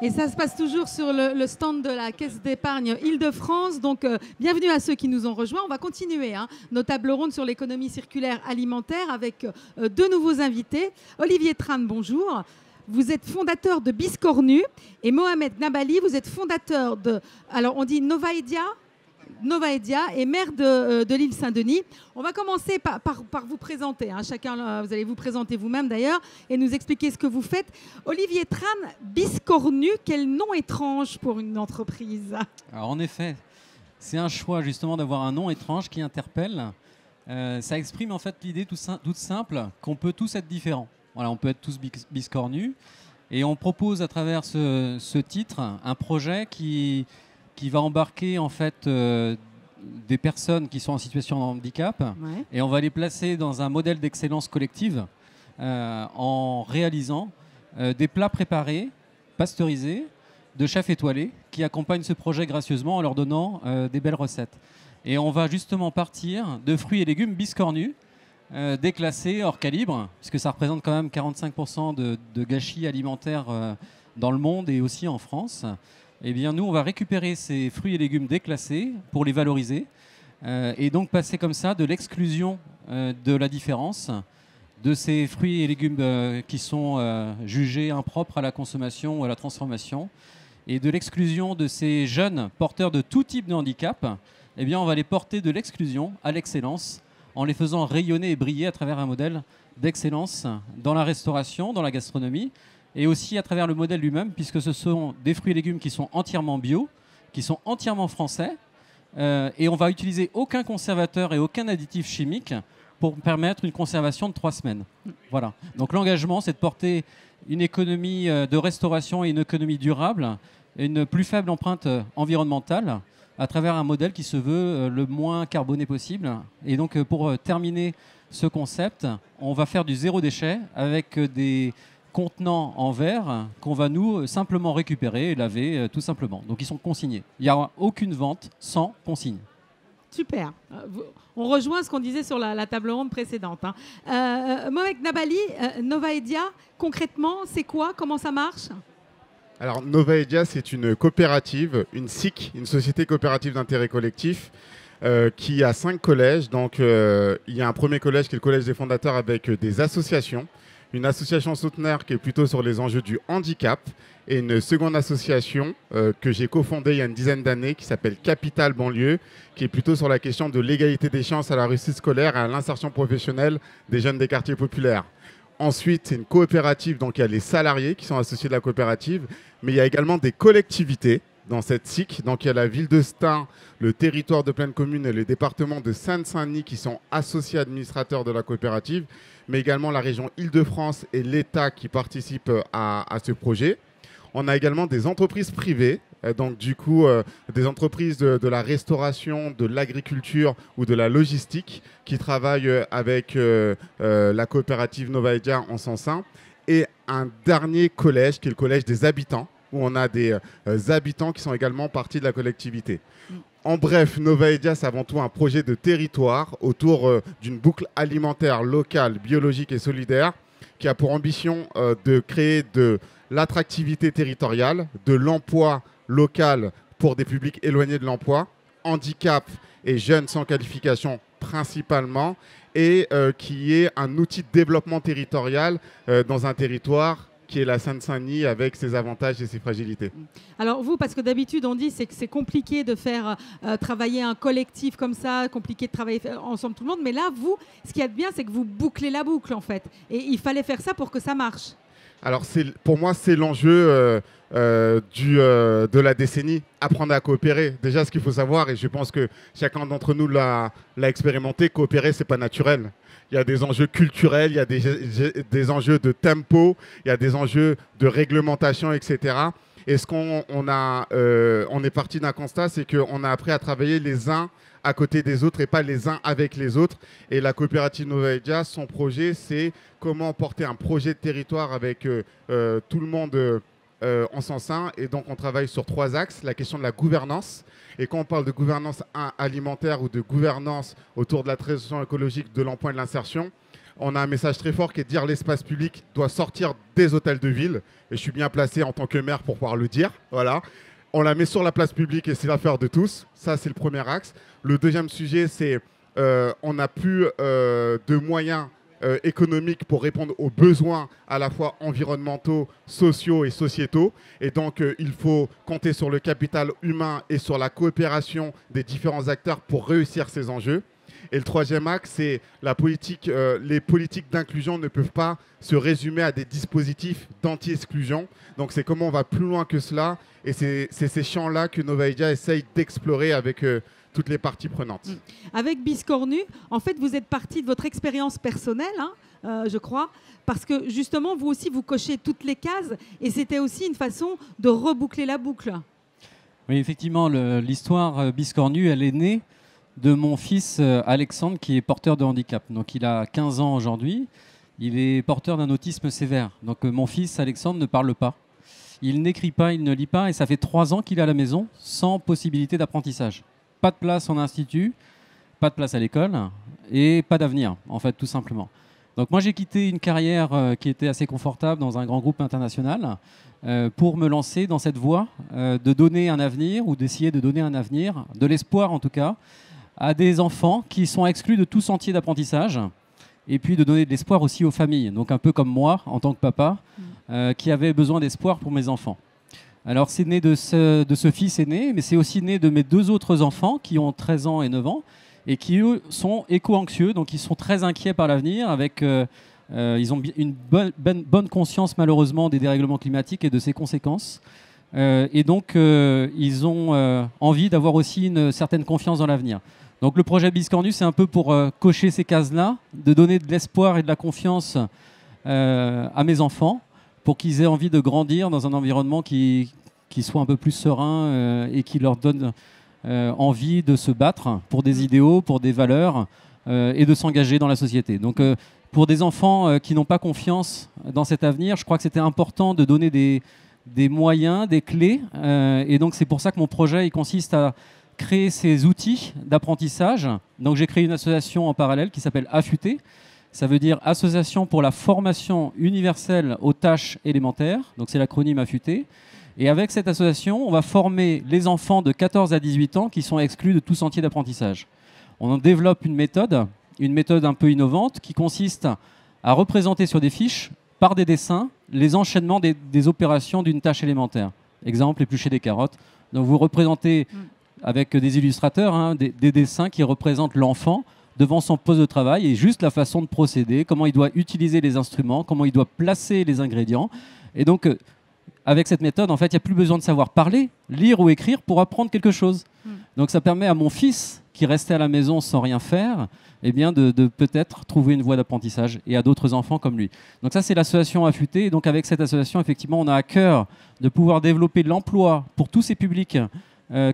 Et ça se passe toujours sur le stand de la Caisse d'épargne Île-de-France. Donc, bienvenue à ceux qui nous ont rejoints. On va continuer nos tables rondes sur l'économie circulaire alimentaire avec deux nouveaux invités. Olivier Tran, bonjour. Vous êtes fondateur de Biscornu et Mohamed Nabali, vous êtes fondateur de, alors on dit Novaedia et maire de l'île Saint-Denis. On va commencer par vous présenter. Chacun, vous allez vous présenter vous-même d'ailleurs et nous expliquer ce que vous faites. Olivier Tran, Biscornu, quel nom étrange pour une entreprise. Alors en effet, c'est un choix justement d'avoir un nom étrange qui interpelle. Ça exprime en fait l'idée toute simple qu'on peut tous être différents. Voilà, on peut être tous biscornus. Et on propose à travers ce titre un projet qui va embarquer en fait des personnes qui sont en situation de handicap, ouais. Et on va les placer dans un modèle d'excellence collective en réalisant des plats préparés, pasteurisés, de chefs étoilés qui accompagnent ce projet gracieusement en leur donnant des belles recettes. Et on va justement partir de fruits et légumes biscornus, déclassés hors calibre, puisque ça représente quand même 45% de gâchis alimentaires dans le monde et aussi en France. Eh bien, nous, on va récupérer ces fruits et légumes déclassés pour les valoriser et donc passer comme ça de l'exclusion de la différence, de ces fruits et légumes qui sont jugés impropres à la consommation ou à la transformation, et de l'exclusion de ces jeunes porteurs de tout type de handicap. Eh bien, on va les porter de l'exclusion à l'excellence, en les faisant rayonner et briller à travers un modèle d'excellence dans la restauration, dans la gastronomie, et aussi à travers le modèle lui-même, puisque ce sont des fruits et légumes qui sont entièrement bio, qui sont entièrement français, et on va utiliser aucun conservateur et aucun additif chimique pour permettre une conservation de 3 semaines. Voilà. Donc l'engagement, c'est de porter une économie de restauration et une économie durable, et une plus faible empreinte environnementale, à travers un modèle qui se veut le moins carboné possible. Et donc, pour terminer ce concept, on va faire du zéro déchet avec des contenants en verre qu'on va nous simplement récupérer et laver tout simplement. Donc, ils sont consignés. Il n'y aura aucune vente sans consigne. Super. On rejoint ce qu'on disait sur la table ronde précédente. Mohamed Nabali, Novaedia, concrètement, c'est quoi? Comment ça marche? Alors, Novaedia, c'est une coopérative, une SIC, une société coopérative d'intérêt collectif, qui a 5 collèges. Donc, il y a un premier collège qui est le collège des fondateurs avec des associations. Une association souteneur qui est plutôt sur les enjeux du handicap. Et une seconde association que j'ai cofondée il y a une dizaine d'années qui s'appelle Capital Banlieue, qui est plutôt sur la question de l'égalité des chances à la réussite scolaire et à l'insertion professionnelle des jeunes des quartiers populaires. Ensuite, c'est une coopérative, donc il y a les salariés qui sont associés de la coopérative, mais il y a également des collectivités dans cette SIC. Donc il y a la ville de Stein, le territoire de Plaine Commune et le département de Seine-Saint-Denis qui sont associés administrateurs de la coopérative, mais également la région Île-de-France et l'État qui participent à ce projet. On a également des entreprises privées, donc du coup des entreprises de la restauration, de l'agriculture ou de la logistique qui travaillent avec la coopérative Novaedia en son sein. Et un dernier collège qui est le collège des habitants, où on a des habitants qui sont également partie de la collectivité. En bref, Novaedia, c'est avant tout un projet de territoire autour d'une boucle alimentaire locale, biologique et solidaire qui a pour ambition de créer de l'attractivité territoriale, de l'emploi local pour des publics éloignés de l'emploi, handicap et jeunes sans qualification principalement, et qui est un outil de développement territorial dans un territoire qui est la Seine-Saint-Denis avec ses avantages et ses fragilités. Alors vous, parce que d'habitude on dit que c'est compliqué de faire travailler un collectif comme ça, compliqué de travailler ensemble tout le monde, mais là vous, ce qu'il y a de bien, c'est que vous bouclez la boucle en fait, et il fallait faire ça pour que ça marche. Alors pour moi, c'est l'enjeu de la décennie, apprendre à coopérer. Déjà, ce qu'il faut savoir, et je pense que chacun d'entre nous l'a expérimenté, coopérer, c'est pas naturel. Il y a des enjeux culturels, il y a des enjeux de tempo, il y a des enjeux de réglementation, etc. Et on est parti d'un constat, c'est qu'on a appris à travailler les uns à côté des autres et pas les uns avec les autres. Et la coopérative Novaedia, son projet, c'est comment porter un projet de territoire avec tout le monde en son sein. Et donc, on travaille sur 3 axes. La question de la gouvernance. Et quand on parle de gouvernance alimentaire ou de gouvernance autour de la transition écologique, de l'emploi et de l'insertion, on a un message très fort qui est de dire l'espace public doit sortir des hôtels de ville. Et je suis bien placé en tant que maire pour pouvoir le dire. Voilà. On la met sur la place publique et c'est l'affaire de tous. Ça, c'est le premier axe. Le deuxième sujet, c'est on n'a plus de moyens économiques pour répondre aux besoins à la fois environnementaux, sociaux et sociétaux. Et donc, il faut compter sur le capital humain et sur la coopération des différents acteurs pour réussir ces enjeux. Et le troisième axe, c'est la politique. Les politiques d'inclusion ne peuvent pas se résumer à des dispositifs d'anti-exclusion. Donc, c'est comment on va plus loin que cela. Et c'est ces champs-là que Novaidia essaye d'explorer avec toutes les parties prenantes. Avec Biscornu, en fait, vous êtes parti de votre expérience personnelle, je crois, parce que justement, vous aussi, vous cochez toutes les cases. Et c'était aussi une façon de reboucler la boucle. Oui, effectivement, l'histoire Biscornu, elle est née de mon fils Alexandre, qui est porteur de handicap. Donc il a 15 ans aujourd'hui. Il est porteur d'un autisme sévère. Donc mon fils Alexandre ne parle pas. Il n'écrit pas, il ne lit pas. Et ça fait 3 ans qu'il est à la maison sans possibilité d'apprentissage. Pas de place en institut, pas de place à l'école et pas d'avenir, en fait, tout simplement. Donc moi, j'ai quitté une carrière qui était assez confortable dans un grand groupe international pour me lancer dans cette voie de donner un avenir ou d'essayer de donner un avenir, de l'espoir en tout cas, à des enfants qui sont exclus de tout sentier d'apprentissage et puis de donner de l'espoir aussi aux familles. Donc un peu comme moi, en tant que papa, qui avait besoin d'espoir pour mes enfants. Alors c'est né de ce fils aîné, mais c'est aussi né de mes 2 autres enfants qui ont 13 ans et 9 ans et qui, eux, sont éco-anxieux, donc ils sont très inquiets par l'avenir. Ils ont une bonne conscience, malheureusement, des dérèglements climatiques et de ses conséquences. Et donc, ils ont envie d'avoir aussi une certaine confiance dans l'avenir. Donc le projet Biscornu, c'est un peu pour cocher ces cases-là, de donner de l'espoir et de la confiance à mes enfants, pour qu'ils aient envie de grandir dans un environnement qui soit un peu plus serein et qui leur donne envie de se battre pour des idéaux, pour des valeurs et de s'engager dans la société. Donc pour des enfants qui n'ont pas confiance dans cet avenir, je crois que c'était important de donner des moyens, des clés. Et donc c'est pour ça que mon projet il consiste à créer ces outils d'apprentissage. Donc j'ai créé une association en parallèle qui s'appelle Affûté. Ça veut dire Association pour la formation universelle aux tâches élémentaires. Donc c'est l'acronyme Affûté. Et avec cette association, on va former les enfants de 14 à 18 ans qui sont exclus de tout sentier d'apprentissage. On en développe une méthode un peu innovante qui consiste à représenter sur des fiches, par des dessins, les enchaînements des opérations d'une tâche élémentaire. Exemple, éplucher des carottes. Donc vous représentez avec des illustrateurs des dessins qui représentent l'enfant devant son poste de travail et juste la façon de procéder, comment il doit utiliser les instruments, comment il doit placer les ingrédients. Et donc, avec cette méthode, en fait, il n'y a plus besoin de savoir parler, lire ou écrire pour apprendre quelque chose. Donc ça permet à mon fils, qui restait à la maison sans rien faire, eh bien de peut-être trouver une voie d'apprentissage et à d'autres enfants comme lui. Donc ça, c'est l'association Affûté. Et donc avec cette association, effectivement, on a à cœur de pouvoir développer l'emploi pour tous ces publics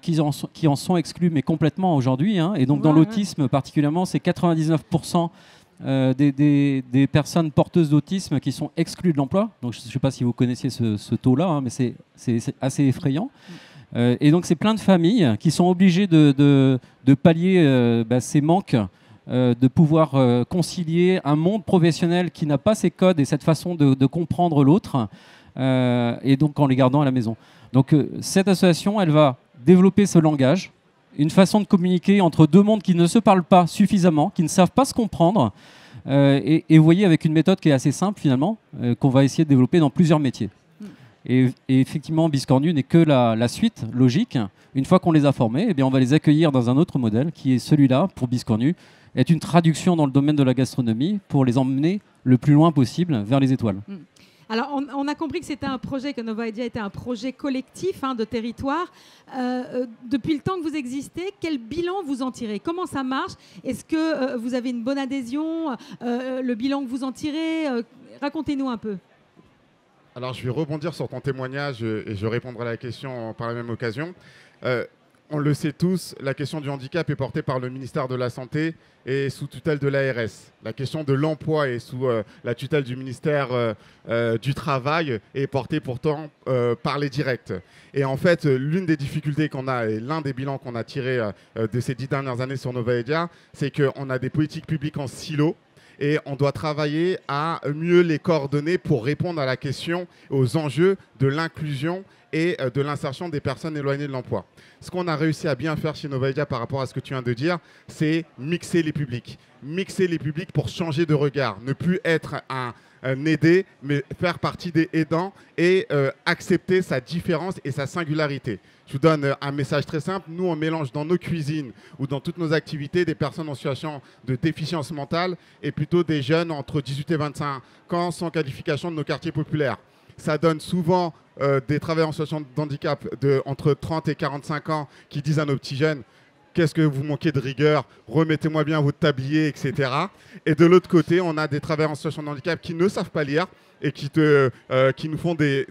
qui en sont exclus, mais complètement aujourd'hui. Et donc dans l'autisme particulièrement, c'est 99% des personnes porteuses d'autisme qui sont exclues de l'emploi. Donc je ne sais pas si vous connaissiez ce taux-là, mais c'est assez effrayant. Et donc c'est plein de familles qui sont obligées de pallier ces manques, de pouvoir concilier un monde professionnel qui n'a pas ces codes et cette façon de comprendre l'autre, et donc en les gardant à la maison. Donc cette association, elle va développer ce langage, une façon de communiquer entre 2 mondes qui ne se parlent pas suffisamment, qui ne savent pas se comprendre, et vous voyez avec une méthode qui est assez simple finalement, qu'on va essayer de développer dans plusieurs métiers. Et effectivement, Biscornu n'est que la suite logique. Une fois qu'on les a formés, eh bien, on va les accueillir dans un autre modèle qui est celui-là, pour Biscornu, est une traduction dans le domaine de la gastronomie pour les emmener le plus loin possible vers les étoiles. Alors, on a compris que c'était un projet, que Novaidia était un projet collectif de territoire. Depuis le temps que vous existez, quel bilan vous en tirez? Comment ça marche? Est-ce que vous avez une bonne adhésion? Le bilan que vous en tirez, racontez-nous un peu. Alors, je vais rebondir sur ton témoignage et je répondrai à la question par la même occasion. On le sait tous, la question du handicap est portée par le ministère de la Santé et sous tutelle de l'ARS. La question de l'emploi est sous la tutelle du ministère du Travail et est portée pourtant par les directs. Et en fait, l'une des difficultés qu'on a et l'un des bilans qu'on a tirés de ces 10 dernières années sur Novaidia, c'est qu'on a des politiques publiques en silo. et on doit travailler à mieux les coordonner pour répondre à la question, aux enjeux de l'inclusion et de l'insertion des personnes éloignées de l'emploi. Ce qu'on a réussi à bien faire chez Novaedia par rapport à ce que tu viens de dire, c'est mixer les publics. Mixer les publics pour changer de regard, ne plus être un aidé, mais faire partie des aidants et accepter sa différence et sa singularité. Je vous donne un message très simple. Nous, on mélange dans nos cuisines ou dans toutes nos activités des personnes en situation de déficience mentale et plutôt des jeunes entre 18 et 25 ans sans qualification de nos quartiers populaires. Ça donne souvent des travailleurs en situation de handicap entre 30 et 45 ans qui disent à nos petits jeunes « Qu'est-ce que vous manquez de rigueur? Remettez-moi bien votre tablier, etc. » Et de l'autre côté, on a des travailleurs en situation de handicap qui ne savent pas lire et qui nous font des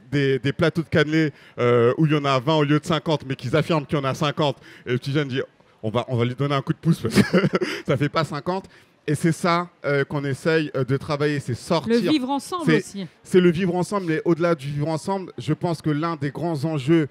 plateaux de cannelés où il y en a 20 au lieu de 50, mais qui affirment qu'il y en a 50. Et le petit jeune dit on va lui donner un coup de pouce parce que ça ne fait pas 50. Et c'est ça qu'on essaye de travailler, c'est sortir. Le vivre ensemble aussi. C'est le vivre ensemble, mais au-delà du vivre ensemble, je pense que l'un des grands enjeux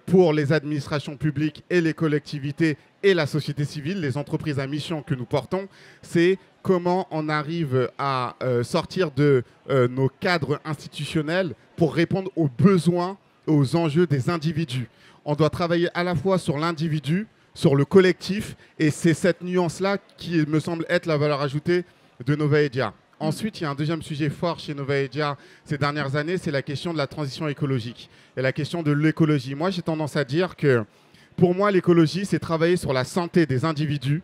pour les administrations publiques et les collectivités et la société civile, les entreprises à mission que nous portons, c'est comment on arrive à sortir de nos cadres institutionnels pour répondre aux besoins, aux enjeux des individus. On doit travailler à la fois sur l'individu, sur le collectif, et c'est cette nuance-là qui me semble être la valeur ajoutée de Novaedia. Ensuite, il y a un deuxième sujet fort chez Novaedia ces dernières années, c'est la question de la transition écologique et la question de l'écologie. Moi, j'ai tendance à dire que pour moi, l'écologie, c'est travailler sur la santé des individus,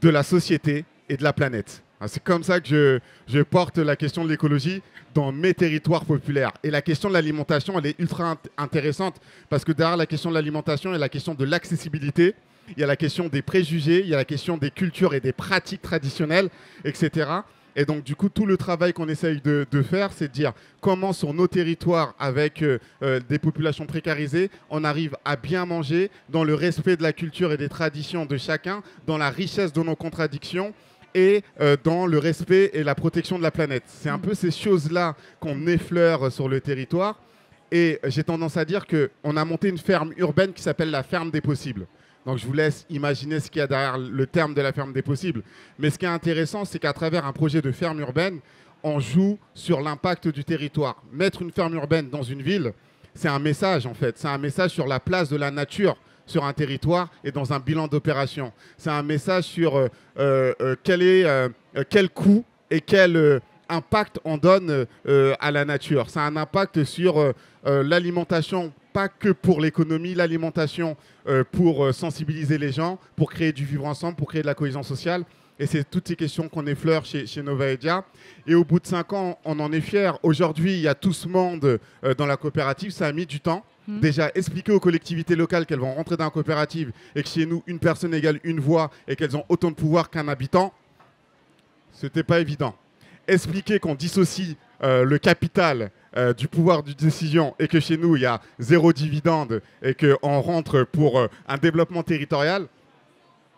de la société et de la planète. C'est comme ça que je porte la question de l'écologie dans mes territoires populaires. Et la question de l'alimentation, elle est ultra intéressante parce que derrière la question de l'alimentation, il y a la question de l'accessibilité, il y a la question des préjugés, il y a la question des cultures et des pratiques traditionnelles, etc. Et donc, du coup, tout le travail qu'on essaye de faire, c'est de dire comment sur nos territoires, avec des populations précarisées, on arrive à bien manger dans le respect de la culture et des traditions de chacun, dans la richesse de nos contradictions, et dans le respect et la protection de la planète. C'est un peu ces choses-là qu'on effleure sur le territoire. Et j'ai tendance à dire qu'on a monté une ferme urbaine qui s'appelle la ferme des possibles. Donc je vous laisse imaginer ce qu'il y a derrière le terme de la ferme des possibles. Mais ce qui est intéressant, c'est qu'à travers un projet de ferme urbaine, on joue sur l'impact du territoire. Mettre une ferme urbaine dans une ville, c'est un message en fait. C'est un message sur la place de la nature sur un territoire et dans un bilan d'opération. C'est un message sur quel coût et quel impact on donne à la nature. C'est un impact sur l'alimentation, pas que pour l'économie, l'alimentation pour sensibiliser les gens, pour créer du vivre ensemble, pour créer de la cohésion sociale. Et c'est toutes ces questions qu'on effleure chez Novaedia. Et au bout de 5 ans, on en est fiers. Aujourd'hui, il y a tout ce monde dans la coopérative. Ça a mis du temps. Déjà, expliquer aux collectivités locales qu'elles vont rentrer dans la coopérative et que chez nous, une personne égale une voix et qu'elles ont autant de pouvoir qu'un habitant, ce n'était pas évident. Expliquer qu'on dissocie le capital du pouvoir de décision et que chez nous, il y a 0 dividende et qu'on rentre pour un développement territorial,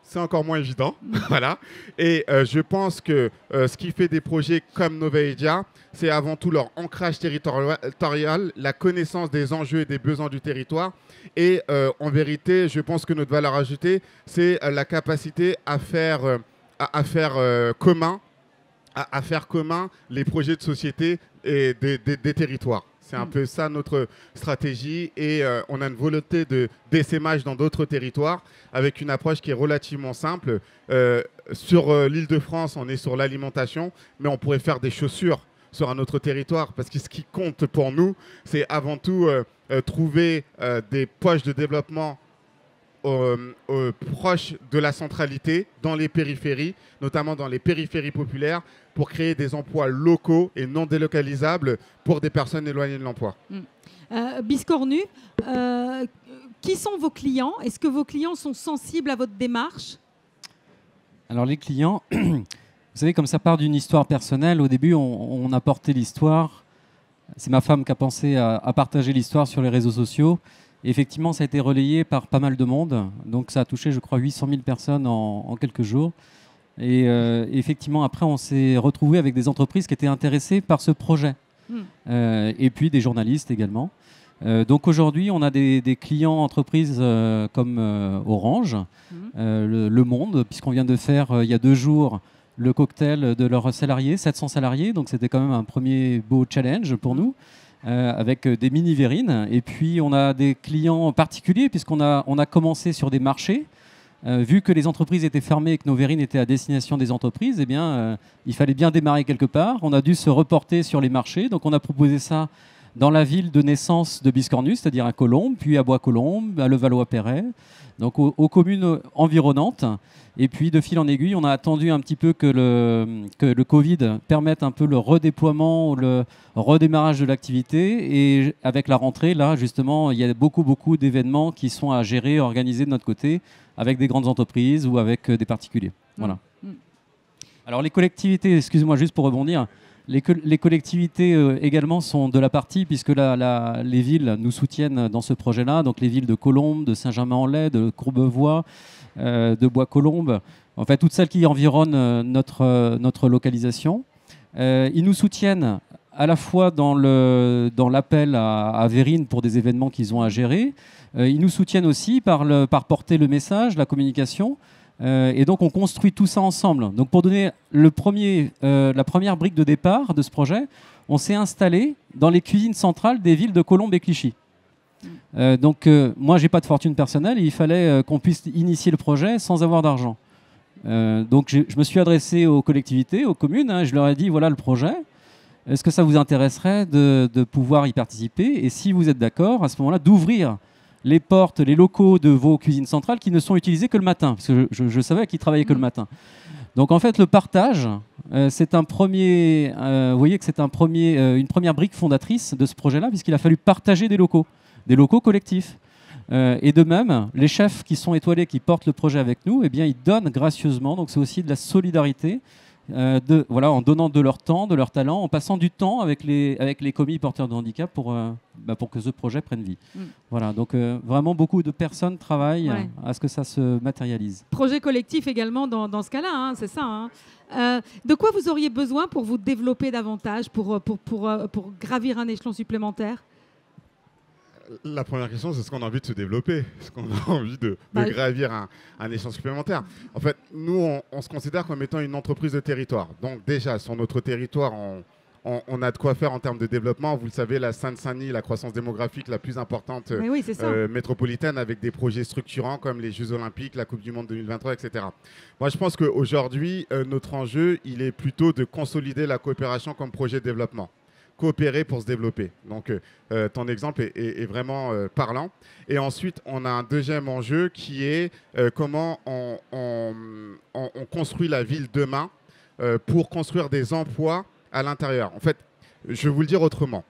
c'est encore moins évident. Voilà. Et je pense que ce qui fait des projets comme Novaedia, c'est avant tout leur ancrage territorial, la connaissance des enjeux et des besoins du territoire. Et en vérité, je pense que notre valeur ajoutée, c'est la capacité à faire commun les projets de société et des territoires. C'est un peu ça notre stratégie et on a une volonté de d'essaimage dans d'autres territoires avec une approche qui est relativement simple. Sur l'Île-de-France, on est sur l'alimentation, mais on pourrait faire des chaussures sur un autre territoire parce que ce qui compte pour nous, c'est avant tout trouver des poches de développement proches de la centralité, dans les périphéries, notamment dans les périphéries populaires, pour créer des emplois locaux et non délocalisables pour des personnes éloignées de l'emploi. Biscornu, qui sont vos clients? Est-ce que vos clients sont sensibles à votre démarche? Alors les clients, vous savez, comme ça part d'une histoire personnelle, au début on a porté l'histoire. C'est ma femme qui a pensé à partager l'histoire sur les réseaux sociaux. Et effectivement, ça a été relayé par pas mal de monde. Donc ça a touché, je crois, 800 000 personnes en quelques jours. Et effectivement, après, on s'est retrouvé avec des entreprises qui étaient intéressées par ce projet. Et puis des journalistes également. Donc aujourd'hui, on a des clients entreprises comme Orange, Le Monde, puisqu'on vient de faire, il y a 2 jours, le cocktail de leurs salariés, 700 salariés. Donc c'était quand même un premier beau challenge pour nous, avec des mini-verrines. Et puis on a des clients particuliers, puisqu'on a commencé sur des marchés. Vu que les entreprises étaient fermées et que nos verrines étaient à destination des entreprises, eh bien, il fallait bien démarrer quelque part. On a dû se reporter sur les marchés. Donc on a proposé ça dans la ville de naissance de Biscornus, c'est-à-dire à Colombes, puis à Bois-Colombes, à Levallois-Perret, donc aux communes environnantes. Et puis, de fil en aiguille, on a attendu un petit peu que le Covid permette un peu le redéploiement, le redémarrage de l'activité. Et avec la rentrée, là, justement, il y a beaucoup d'événements qui sont à gérer, organisés de notre côté, avec des grandes entreprises ou avec des particuliers. Voilà. Alors, les collectivités, excusez-moi, juste pour rebondir, les collectivités également sont de la partie, puisque les villes nous soutiennent dans ce projet-là. Donc les villes de Colombes, de Saint-Germain-en-Laye, de Courbevoie, de Bois-Colombes, en fait toutes celles qui environnent notre localisation. Ils nous soutiennent à la fois dans l'appel à Verrine pour des événements qu'ils ont à gérer. Ils nous soutiennent aussi par porter le message, la communication. Et donc on construit tout ça ensemble. Donc pour donner la première brique de départ de ce projet, on s'est installé dans les cuisines centrales des villes de Colombes et Clichy. Donc moi j'ai pas de fortune personnelle et il fallait qu'on puisse initier le projet sans avoir d'argent. Donc je me suis adressé aux collectivités, aux communes, je leur ai dit voilà le projet. Est-ce que ça vous intéresserait de pouvoir y participer? Et si vous êtes d'accord, à ce moment-là, d'ouvrir les portes, les locaux de vos cuisines centrales qui ne sont utilisés que le matin, parce que je savais qu'ils travaillaient que le matin. Donc en fait, le partage, c'est un premier, vous voyez que c'est une première brique fondatrice de ce projet-là, puisqu'il a fallu partager des locaux collectifs. Et de même, les chefs qui sont étoilés, qui portent le projet avec nous, eh bien, ils donnent gracieusement. Donc c'est aussi de la solidarité. En donnant de leur temps, de leur talent, en passant du temps avec les commis porteurs de handicap pour que ce projet prenne vie. Voilà, donc vraiment beaucoup de personnes travaillent à ce que ça se matérialise. Projet collectif également dans ce cas-là, hein, c'est ça. Hein. De quoi vous auriez besoin pour vous développer davantage, pour gravir un échelon supplémentaire? La première question, c'est ce qu'on a envie de se développer, est-ce qu'on a envie de gravir un échelon supplémentaire. En fait, nous, on se considère comme étant une entreprise de territoire. Donc déjà, sur notre territoire, on a de quoi faire en termes de développement. Vous le savez, la Seine-Saint-Denis, la croissance démographique la plus importante métropolitaine, avec des projets structurants comme les Jeux Olympiques, la Coupe du Monde 2023, etc. Moi, je pense qu'aujourd'hui, notre enjeu, il est plutôt de consolider la coopération comme projet de développement. Coopérer pour se développer. Donc, ton exemple est vraiment parlant. Et ensuite, on a un deuxième enjeu qui est comment on construit la ville demain pour construire des emplois à l'intérieur. En fait, je vais vous le dire autrement.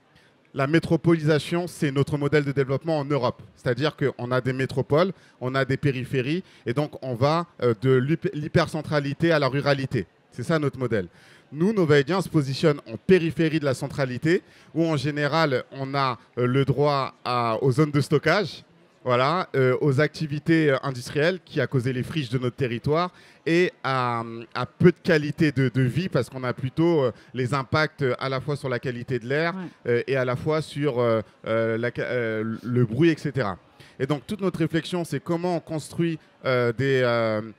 La métropolisation, c'est notre modèle de développement en Europe. C'est-à-dire qu'on a des métropoles, on a des périphéries, et donc on va de l'hypercentralité à la ruralité. C'est ça notre modèle. Nous, Novaidien, se positionne en périphérie de la centralité, où en général, on a le droit aux zones de stockage, voilà, aux activités industrielles qui a causé les friches de notre territoire, et à peu de qualité de vie, parce qu'on a plutôt les impacts à la fois sur la qualité de l'air et à la fois sur le bruit, etc. Et donc, toute notre réflexion, c'est comment on construit une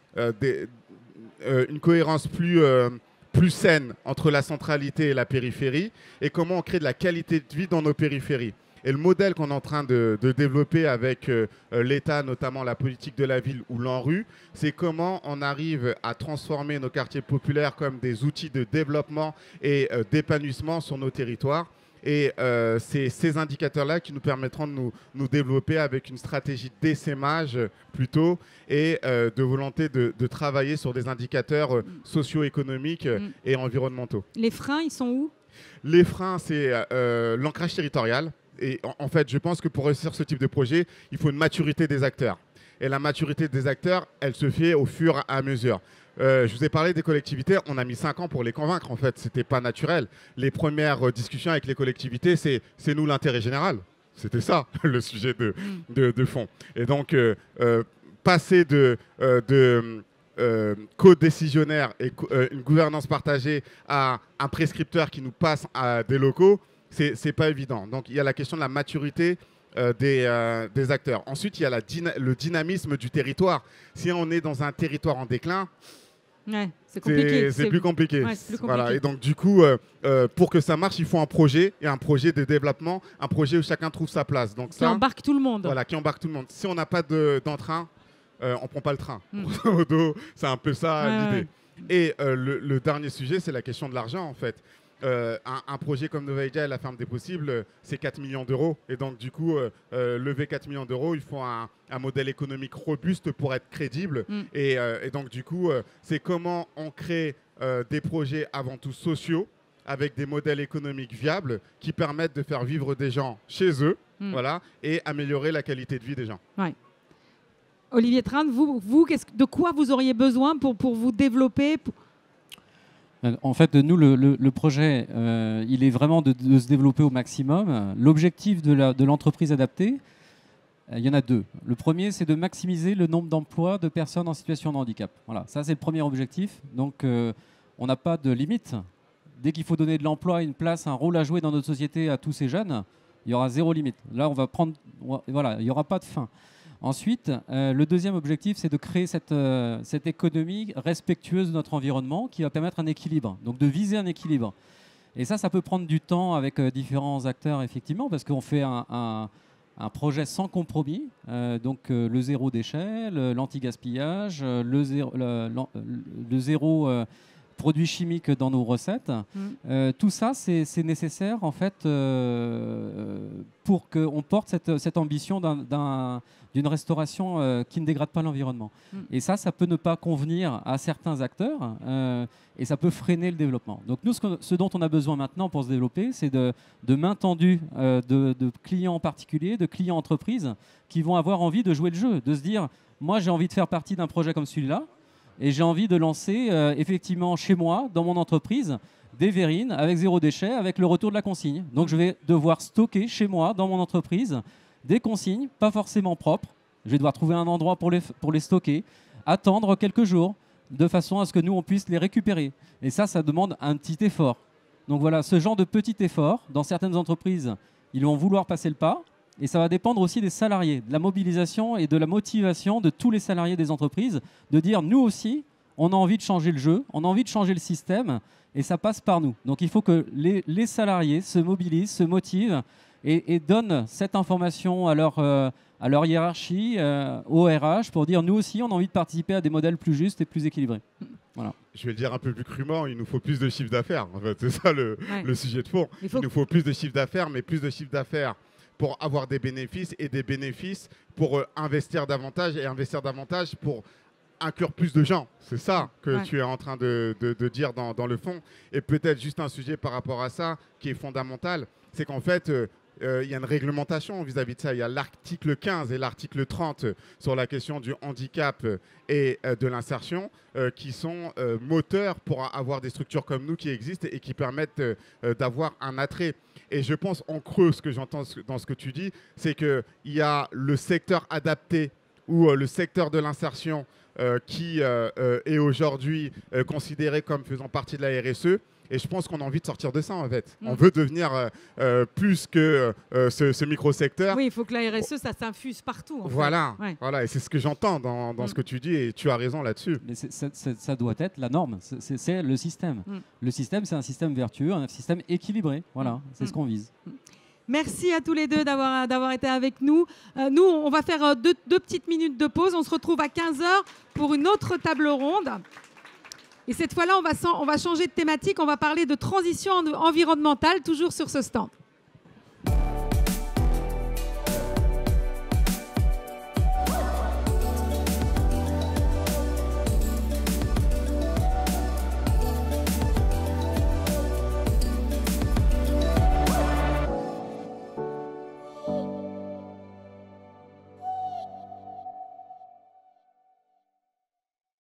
cohérence plus saine entre la centralité et la périphérie, et comment on crée de la qualité de vie dans nos périphéries. Et le modèle qu'on est en train de développer avec l'État, notamment la politique de la ville ou l'ANRU, c'est comment on arrive à transformer nos quartiers populaires comme des outils de développement et d'épanouissement sur nos territoires. Et c'est ces indicateurs-là qui nous permettront de nous développer avec une stratégie d'essaimage plutôt, et de volonté de travailler sur des indicateurs socio-économiques et environnementaux. Les freins, ils sont où? Les freins, c'est l'ancrage territorial. Et en fait, je pense que pour réussir ce type de projet, il faut une maturité des acteurs. Et la maturité des acteurs, elle se fait au fur et à mesure. Je vous ai parlé des collectivités, on a mis 5 ans pour les convaincre, en fait, ce n'était pas naturel. Les premières discussions avec les collectivités, c'est nous l'intérêt général. C'était ça, le sujet de fond. Et donc, passer de co-décisionnaire et une gouvernance partagée à un prescripteur qui nous passe à des locaux, c'est pas évident. Donc, il y a la question de la maturité des acteurs. Ensuite, il y a le dynamisme du territoire. Si on est dans un territoire en déclin, Ouais, c'est compliqué. C'est plus compliqué. Ouais, c'est plus compliqué. Voilà. Et donc, du coup, pour que ça marche, il faut un projet et un projet de développement, un projet où chacun trouve sa place. Donc, Qui embarque tout le monde. Voilà, qui embarque tout le monde. Si on n'a pas d'entrain, on ne prend pas le train. Grosso modo, c'est un peu ça l'idée. Et le dernier sujet, c'est la question de l'argent, en fait. Un projet comme Novaïdia et la ferme des possibles, c'est 4 millions d'euros. Et donc, du coup, lever 4 millions d'euros, il faut un modèle économique robuste pour être crédible. Et donc, du coup, c'est comment on crée des projets avant tout sociaux avec des modèles économiques viables qui permettent de faire vivre des gens chez eux voilà, et améliorer la qualité de vie des gens. Ouais. Olivier Trinde, vous de quoi vous auriez besoin pour vous développer En fait, nous, le projet, il est vraiment de se développer au maximum. L'objectif de l'entreprise adaptée, il y en a deux. Le premier, c'est de maximiser le nombre d'emplois de personnes en situation de handicap. Voilà, ça, c'est le premier objectif. Donc, on n'a pas de limite. Dès qu'il faut donner de l'emploi, une place, un rôle à jouer dans notre société à tous ces jeunes, il y aura zéro limite. Là, voilà, il n'y aura pas de fin. Ensuite, le deuxième objectif, c'est de créer cette économie respectueuse de notre environnement qui va permettre un équilibre, donc de viser un équilibre. Et ça peut prendre du temps avec différents acteurs, effectivement, parce qu'on fait un projet sans compromis, donc le zéro déchet, l'anti-gaspillage, le zéro produits chimiques dans nos recettes. Tout ça, c'est nécessaire, en fait, pour qu'on porte cette ambition d'une restauration qui ne dégrade pas l'environnement. Et ça peut ne pas convenir à certains acteurs et ça peut freiner le développement. Donc nous, ce dont on a besoin maintenant pour se développer, c'est de main tendue de clients particuliers, de clients entreprises qui vont avoir envie de jouer le jeu, de se dire, moi j'ai envie de faire partie d'un projet comme celui-là et j'ai envie de lancer effectivement chez moi, dans mon entreprise, des verrines avec zéro déchet, avec le retour de la consigne. Donc je vais devoir stocker chez moi, dans mon entreprise, des consignes, pas forcément propres. Je vais devoir trouver un endroit pour les stocker, attendre quelques jours, de façon à ce que nous, on puisse les récupérer. Et ça demande un petit effort. Donc voilà, ce genre de petit effort, dans certaines entreprises, ils vont vouloir passer le pas. Et ça va dépendre aussi des salariés, de la mobilisation et de la motivation de tous les salariés des entreprises, de dire, nous aussi, on a envie de changer le jeu, on a envie de changer le système, et ça passe par nous. Donc il faut que les salariés se mobilisent, se motivent, et donnent cette information à leur hiérarchie, au RH, pour dire, nous aussi, on a envie de participer à des modèles plus justes et plus équilibrés. Voilà. Je vais le dire un peu plus crûment, il nous faut plus de chiffre d'affaires. En fait, c'est ça le sujet de fond. Il nous faut plus de chiffre d'affaires, mais plus de chiffre d'affaires pour avoir des bénéfices et des bénéfices pour investir davantage et investir davantage pour inclure plus de gens. C'est ça que tu es en train de dire dans le fond. Et peut-être juste un sujet par rapport à ça qui est fondamental, c'est qu'en fait, il y a une réglementation vis-à-vis de ça. Il y a l'article 15 et l'article 30 sur la question du handicap et de l'insertion qui sont moteurs pour avoir des structures comme nous qui existent et qui permettent d'avoir un attrait. Et je pense en creux, ce que j'entends dans ce que tu dis, c'est qu'il y a le secteur adapté ou le secteur de l'insertion qui est aujourd'hui considéré comme faisant partie de la RSE. Et je pense qu'on a envie de sortir de ça, en fait. On veut devenir plus que ce micro-secteur. Oui, il faut que la RSE, ça s'infuse partout. Voilà, voilà, et c'est ce que j'entends dans ce que tu dis, et tu as raison là-dessus. Mais ça doit être la norme, c'est le système. Le système, c'est un système vertueux, un système équilibré. Voilà, c'est ce qu'on vise. Merci à tous les deux d'avoir été avec nous. Nous, on va faire deux petites minutes de pause. On se retrouve à 15h pour une autre table ronde. Et cette fois-là, on va changer de thématique. On va parler de transition environnementale, toujours sur ce stand.